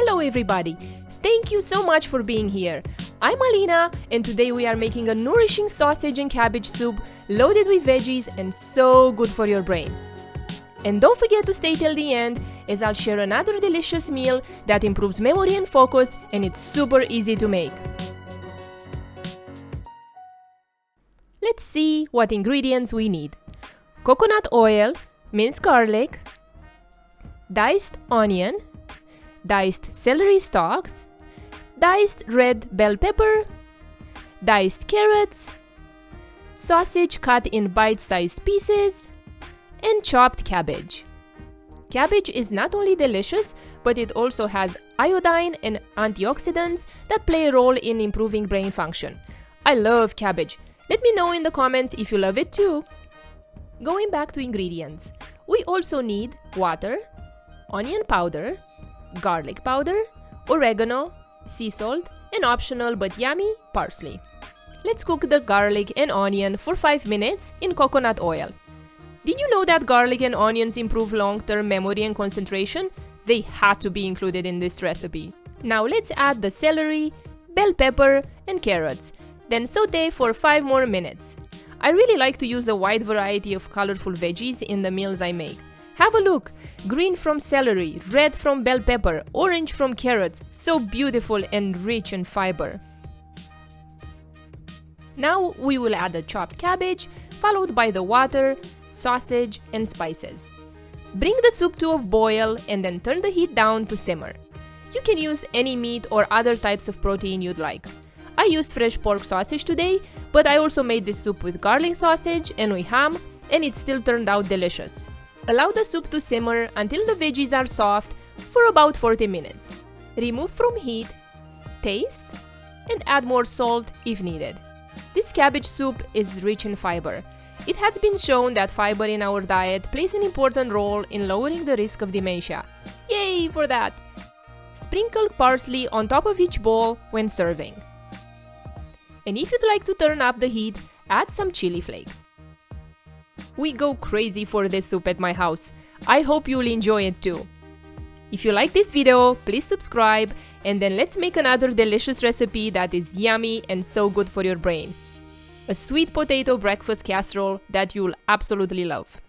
Hello everybody! Thank you so much for being here. I'm Alina and today we are making a nourishing sausage and cabbage soup loaded with veggies and so good for your brain. And don't forget to stay till the end as I'll share another delicious meal that improves memory and focus, and it's super easy to make. Let's see what ingredients we need. Coconut oil, minced garlic, diced onion, diced celery stalks, diced red bell pepper, diced carrots, sausage cut in bite-sized pieces, and chopped cabbage. Cabbage is not only delicious, but it also has iodine and antioxidants that play a role in improving brain function. I love cabbage. Let me know in the comments if you love it too. Going back to ingredients, we also need water, onion powder, garlic powder, oregano, sea salt, and optional but yummy parsley. Let's cook the garlic and onion for 5 minutes in coconut oil. Did you know that garlic and onions improve long-term memory and concentration? They had to be included in this recipe. Now let's add the celery, bell pepper, and carrots. Then saute for 5 more minutes. I really like to use a wide variety of colorful veggies in the meals I make. Have a look! Green from celery, red from bell pepper, orange from carrots. So beautiful and rich in fiber. Now we will add the chopped cabbage, followed by the water, sausage, and spices. Bring the soup to a boil and then turn the heat down to simmer. You can use any meat or other types of protein you'd like. I used fresh pork sausage today, but I also made this soup with garlic sausage and with ham, and it still turned out delicious. Allow the soup to simmer until the veggies are soft for about 40 minutes. Remove from heat, taste, and add more salt if needed. This cabbage soup is rich in fiber. It has been shown that fiber in our diet plays an important role in lowering the risk of dementia. Yay for that! Sprinkle parsley on top of each bowl when serving. And if you'd like to turn up the heat, add some chili flakes. We go crazy for this soup at my house. I hope you'll enjoy it too. If you like this video, please subscribe, and then let's make another delicious recipe that is yummy and so good for your brain. A sweet potato breakfast casserole that you'll absolutely love.